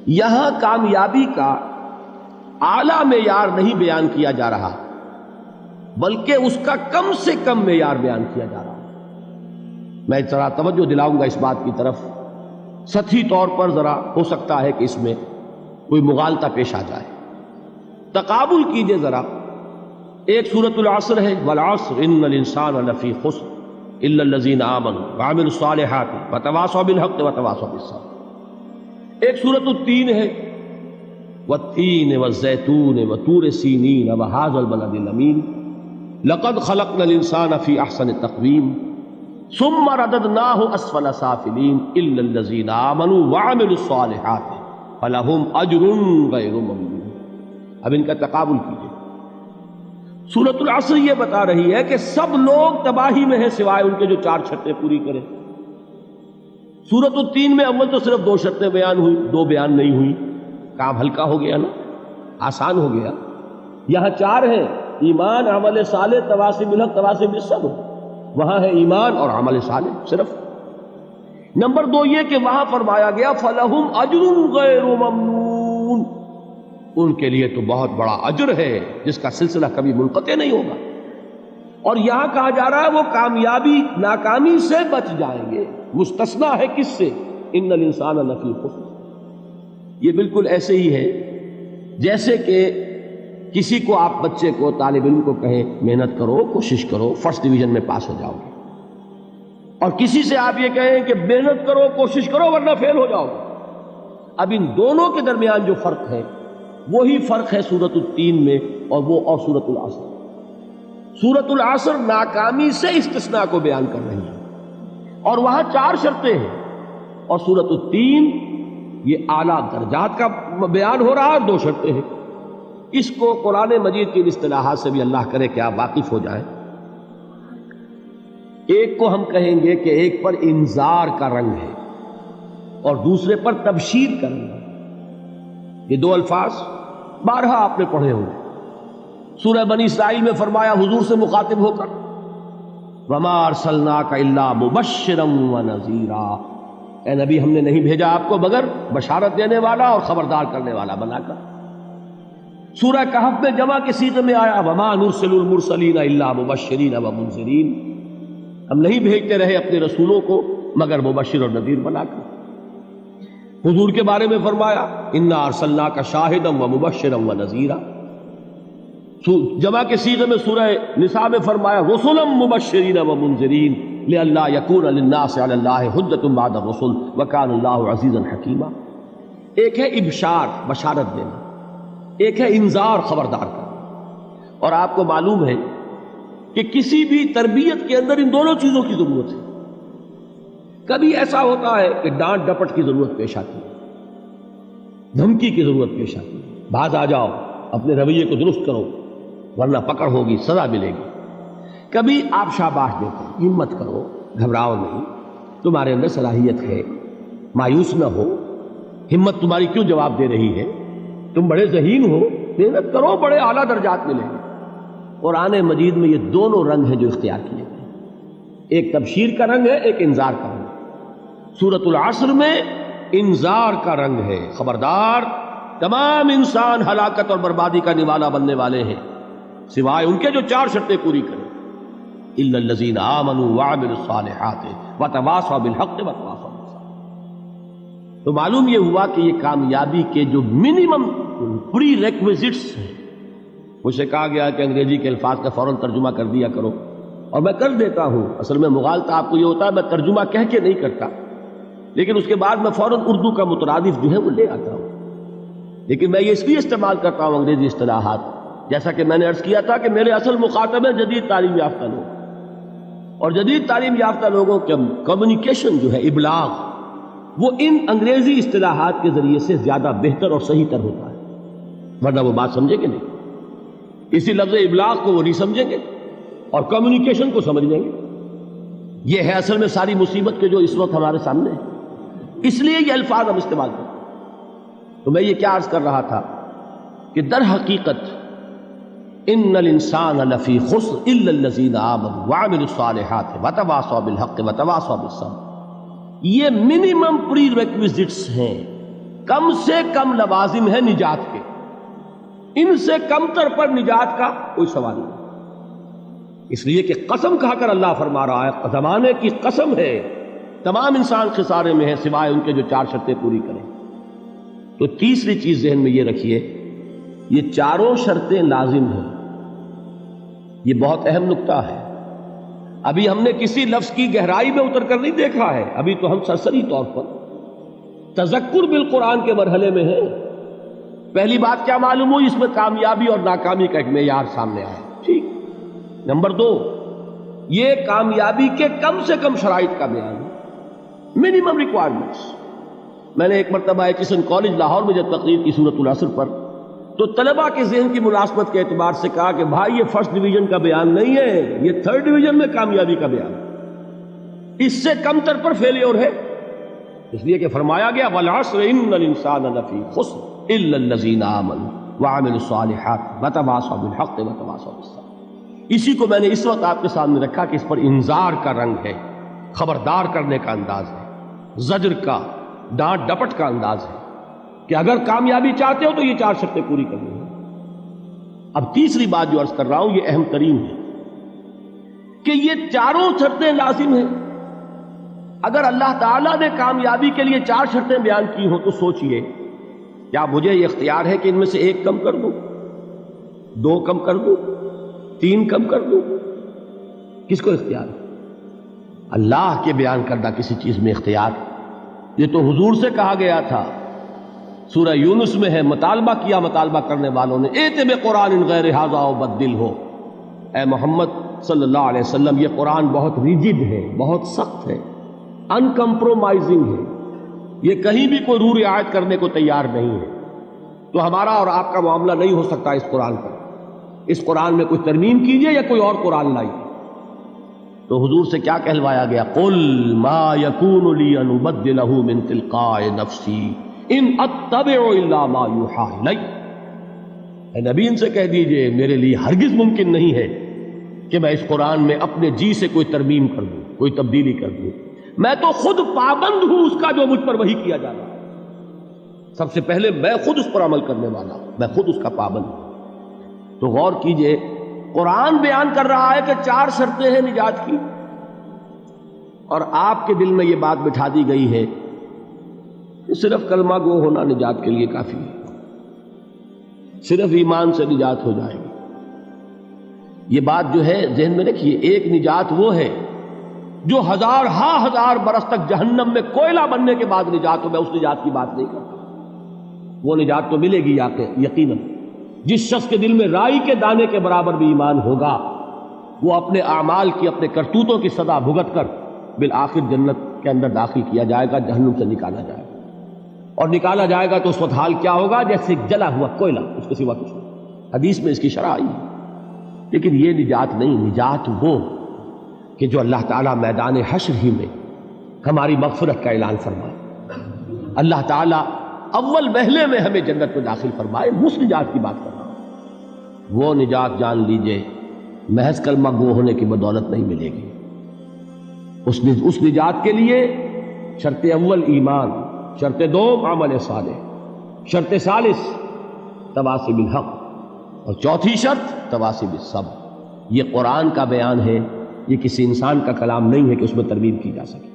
یہاں کامیابی کا اعلیٰ معیار نہیں بیان کیا جا رہا، بلکہ اس کا کم سے کم معیار بیان کیا جا رہا۔ میں ذرا توجہ دلاؤں گا اس بات کی طرف، سطحی طور پر ذرا ہو سکتا ہے کہ اس میں کوئی مغالطہ پیش آ جائے۔ تقابل کیجئے ذرا، ایک سورۃ العصر ہے، والعصر ان الانسان لفی خسر الا الذین آمنوا وعملوا الصالحات وتواصوا بالحق وتواصوا بالصبر۔ ایک سورۃ التین ہے، والتین والزیتون وطور سینین وہذا البلد الامین لقد خلقنا الانسان فی احسن تقویم ثم رددناہ اسفل سافلین الا الذین آمنوا وعملوا الصالحات فلہم اجر غیر ممنون۔ اب ان کا تقابل کیجئے۔ سورۃ العصر یہ بتا رہی ہے کہ سب لوگ تباہی میں ہیں سوائے ان کے جو 4 شرطیں پوری کریں۔ سورۃ التین میں اول تو صرف 2 شرطیں بیان ہوئی، 2 بیان نہیں ہوئی، کام ہلکا ہو گیا نا، آسان ہو گیا۔ یہاں 4 ہیں، ایمان، عمل صالح، تواصی بالحق، تواصی بالصبر۔ وہاں ہے ایمان اور عمل صالح صرف۔ نمبر 2 یہ کہ وہاں فرمایا گیا فَلَهُمْ أَجْرٌ غَيْرُ مَمْنُونَ، ان کے لیے تو بہت بڑا اجر ہے جس کا سلسلہ کبھی منقطع نہیں ہوگا۔ اور یہاں کہا جا رہا ہے وہ کامیابی ناکامی سے بچ جائیں گے۔ مستثنیٰ ہے کس سے؟ ان الانسان لفی خسر۔ یہ بالکل ایسے ہی ہے جیسے کہ کسی کو آپ بچے کو، طالب علم کو کہیں محنت کرو، کوشش کرو، فرسٹ ڈویژن میں پاس ہو جاؤ گے، اور کسی سے آپ یہ کہیں کہ محنت کرو، کوشش کرو ورنہ فیل ہو جاؤ گے۔ اب ان دونوں کے درمیان جو فرق ہے وہی فرق ہے سورۃ التین میں اور سورۃ العصر۔ سورۃ العصر ناکامی سے استثناء کو بیان کر رہی ہے اور وہاں 4 شرطیں ہیں، اور سورۃ التین یہ اعلیٰ درجات کا بیان ہو رہا ہے اور 2 شرطیں ہیں۔ اس کو قرآن مجید کی اصطلاحات سے بھی اللہ کرے کہ آپ واقف ہو جائیں۔ ایک کو ہم کہیں گے کہ ایک پر انذار کا رنگ ہے اور دوسرے پر تبشیر کا رنگ ہے۔ یہ 2 الفاظ بارہا آپ نے پڑھے ہوں گے۔ سورہ بنی اسرائیل میں فرمایا حضور سے مخاطب ہو کر وَمَا أَرْسَلْنَاكَ إِلَّا مُبَشِّرًا وَنَذِيرًا، اے نبی ہم نے نہیں بھیجا آپ کو مگر بشارت دینے والا اور خبردار کرنے والا بنا کر۔ سورہ کہف میں جمع کے صیغے میں آیا وَمَا نُرْسِلُ الْمُرْسَلِينَ إِلَّا مُبَشِّرِينَ وَمُنذِرِينَ، ہم نہیں بھیجتے رہے اپنے رسولوں کو مگر مبشر اور نذیر بنا کر۔ حضور کے بارے میں فرمایا اِنَّا أَرْسَلْنَاكَ شَاهِدًا وَمُبَشِّرًا وَنَذِيرًا۔ جمع کے صیغے میں سورہ نساء میں فرمایا رُسُلًا مُبَشِّرِينَ وَمُنذِرِينَ لِئَلَّا يَكُونَ لِلنَّاسِ عَلَى اللَّهِ حُجَّةٌ بَعْدَ الرُّسُلِ وَكَانَ اللَّهُ عَزِيزًا حَكِيمًا۔ ایک ہے ابشار، بشارت دینا، ایک ہے انذار، خبردار کرنا۔ اور آپ کو معلوم ہے کہ کسی بھی تربیت کے اندر ان دونوں چیزوں کی ضرورت ہے۔ کبھی ایسا ہوتا ہے کہ ڈانٹ ڈپٹ کی ضرورت پیش آتی ہے، دھمکی کی ضرورت پیش آتی ہے، باز آ جاؤ، اپنے رویے کو درست کرو ورنہ پکڑ ہوگی، سزا ملے گی۔ کبھی آپ شاباش دیتے ہیں، ہمت کرو، گھبراؤ نہیں، تمہارے اندر صلاحیت ہے، مایوس نہ ہو، ہمت تمہاری کیوں جواب دے رہی ہے، تم بڑے ذہین ہو، محنت کرو، بڑے اعلیٰ درجات ملیں گے۔ قرآن مجید میں یہ دونوں رنگ ہیں جو اختیار کیے گئے، ایک تبشیر کا رنگ ہے، ایک انذار کا رنگ ہے۔ سورۃ العصر میں انذار کا رنگ ہے، خبردار، تمام انسان ہلاکت اور بربادی کا نوالا بننے والے ہیں سوائے ان کے جو 4 شرطیں پوری کریں، الا الذین آمنوا وعملوا الصالحات وتواصوا بالحق وتواصوا بالصبر۔ تو معلوم یہ ہوا کہ یہ کامیابی کے جو منیمم پری ریکویزٹس ہیں، مجھ سے کہا گیا کہ انگریزی کے الفاظ کا فوراً ترجمہ کر دیا کرو، اور میں کر دیتا ہوں۔ اصل میں مغالطہ آپ کو یہ ہوتا ہے میں ترجمہ کہہ کے نہیں کرتا، لیکن اس کے بعد میں فوراً اردو کا مترادف جو ہے وہ لے آتا ہوں۔ لیکن میں یہ اس لیے استعمال کرتا ہوں انگریزی اصطلاحات، جیسا کہ میں نے عرض کیا تھا کہ میرے اصل مخاطب ہیں جدید تعلیم یافتہ لوگ، اور جدید تعلیم یافتہ لوگوں کے کمیونیکیشن جو ہے، ابلاغ، وہ ان انگریزی اصطلاحات کے ذریعے سے زیادہ بہتر اور صحیح تر ہوتا ہے، ورنہ وہ بات سمجھیں گے نہیں۔ اسی لفظ ابلاغ کو وہ نہیں سمجھیں گے اور کمیونیکیشن کو سمجھ لیں گے۔ یہ ہے اصل میں ساری مصیبت کے جو اس وقت ہمارے سامنے ہے، اس لیے یہ الفاظ ہم استعمال کرتے ہیں۔ تو میں یہ کیا عرض کر رہا تھا کہ در حقیقت ان الانسان لفی خسر الا الذین آمنوا وعملوا الصالحات وتواصوا بالحق وتواصوا بالصبر، یہ منیمم پری ریکویزٹس ہیں کم سے کم لوازم ہے نجات کے، ان سے کم تر پر نجات کا کوئی سوال نہیں، اس لیے کہ قسم کھا کر اللہ فرما رہا ہے، زمانے کی قسم ہے، تمام انسان خسارے میں ہیں سوائے ان کے جو 4 شرطیں پوری کریں۔ تو تیسری چیز ذہن میں یہ رکھیے، یہ چاروں شرطیں لازم ہیں، یہ بہت اہم نکتہ ہے۔ ابھی ہم نے کسی لفظ کی گہرائی میں اتر کر نہیں دیکھا ہے، ابھی تو ہم سرسری طور پر تذکر بالقرآن کے مرحلے میں ہیں۔ پہلی بات کیا معلوم ہوئی؟ اس میں کامیابی اور ناکامی کا ایک معیار سامنے آیا، ٹھیک۔ نمبر 2، یہ کامیابی کے کم سے کم شرائط کا بیان ہے، منیمم ریکوائرمنٹس۔ میں نے ایک مرتبہ ایچسن کالج لاہور میں جب تقریر کی سورۃ العصر پر، تو طلباء کے ذہن کی مناسبت کے اعتبار سے کہا کہ بھائی یہ فرسٹ ڈویژن کا بیان نہیں ہے، یہ 3rd ڈویژن میں کامیابی کا بیان ہے، اس سے کم تر پر فیلیور ہے، اس لیے کہ فرمایا گیا والعصر ان الانسان لفی خسر الا الذین آمنوا وعملوا الصالحات وتواصوا بالحق وتواصوا بالصبر۔ اسی کو میں نے اس وقت آپ کے سامنے رکھا کہ اس پر انذار کا رنگ ہے، خبردار کرنے کا انداز ہے، زجر کا، ڈانٹ ڈپٹ کا انداز ہے کہ اگر کامیابی چاہتے ہو تو یہ 4 شرطیں پوری کرنی ہیں۔ اب تیسری بات جو عرض کر رہا ہوں یہ اہم ترین ہے کہ یہ چاروں شرطیں لازم ہیں۔ اگر اللہ تعالیٰ نے کامیابی کے لیے 4 شرطیں بیان کی ہوں تو سوچئے، کیا مجھے یہ اختیار ہے کہ ان میں سے 1 کم کر دوں، 2 کم کر دوں، 3 کم کر دوں؟ کس کو اختیار ہے؟ اللہ کے بیان کردہ کسی چیز میں اختیار۔ یہ تو حضور سے کہا گیا تھا، سورہ یونس میں ہے، مطالبہ کیا مطالبہ کرنے والوں نے، ایت بقرآن غیر ھذا وبدل ہو، اے محمد صلی اللہ علیہ وسلم، یہ قرآن بہت ریجڈ ہے، بہت سخت ہے، ان کمپرومائزنگ ہے، یہ کہیں بھی کوئی روح رعایت کرنے کو تیار نہیں ہے، تو ہمارا اور آپ کا معاملہ نہیں ہو سکتا اس قرآن پر، اس قرآن میں کوئی ترمیم کیجئے یا کوئی اور قرآن لائیے۔ تو حضور سے کیا کہلوایا گیا؟ قل ما یکون لی ان ابدلہ من تلقاء نفسی ان اتبع الا ما یوحی الی۔ اے نبی ان سے کہہ دیجئے میرے لیے ہرگز ممکن نہیں ہے کہ میں اس قرآن میں اپنے جی سے کوئی ترمیم کر دوں، کوئی تبدیلی کر دوں، میں تو خود پابند ہوں اس کا جو مجھ پر وحی کیا جا رہا ہے، سب سے پہلے میں خود اس پر عمل کرنے والا ہوں، میں خود اس کا پابند ہوں۔ تو غور کیجئے، قرآن بیان کر رہا ہے کہ 4 شرطیں ہیں نجات کی، اور آپ کے دل میں یہ بات بٹھا دی گئی ہے کہ صرف کلمہ گو ہونا نجات کے لیے کافی ہے، صرف ایمان سے نجات ہو جائے گی۔ یہ بات جو ہے ذہن میں رکھیے، ایک نجات وہ ہے جو ہزار برس تک جہنم میں کوئلہ بننے کے بعد نجات ہو، میں اس نجات کی بات نہیں کرتا، وہ نجات تو ملے گی یقیناً۔ جس شخص کے دل میں رائی کے دانے کے برابر بھی ایمان ہوگا، وہ اپنے اعمال کی، اپنے کرتوتوں کی سزا بھگت کر بالآخر جنت کے اندر داخل کیا جائے گا، جہنم سے نکالا جائے گا، اور نکالا جائے گا تو اس وقت حال کیا ہوگا؟ جیسے جلا ہوا کوئلہ، اس کے سوا کچھ نہیں۔ حدیث میں اس کی شرح آئی ہے۔ لیکن یہ نجات نہیں، نجات وہ کہ جو اللہ تعالیٰ میدان حشر ہی میں ہماری مغفرت کا اعلان فرمائے، اللہ تعالیٰ اول محلے میں ہمیں جنت میں داخل فرمائے، اس نجات کی بات کر رہا ہوں۔ وہ نجات جان لیجئے محض کلمہ گو ہونے کی بدولت نہیں ملے گی، اس نجات کے لیے شرط اول ایمان، شرط دوم عمل صالح، شرط ثالث تواصی بالحق، اور چوتھی شرط تواصی بالصبر۔ یہ قرآن کا بیان ہے، یہ کسی انسان کا کلام نہیں ہے کہ اس میں ترمیم کی جا سکے۔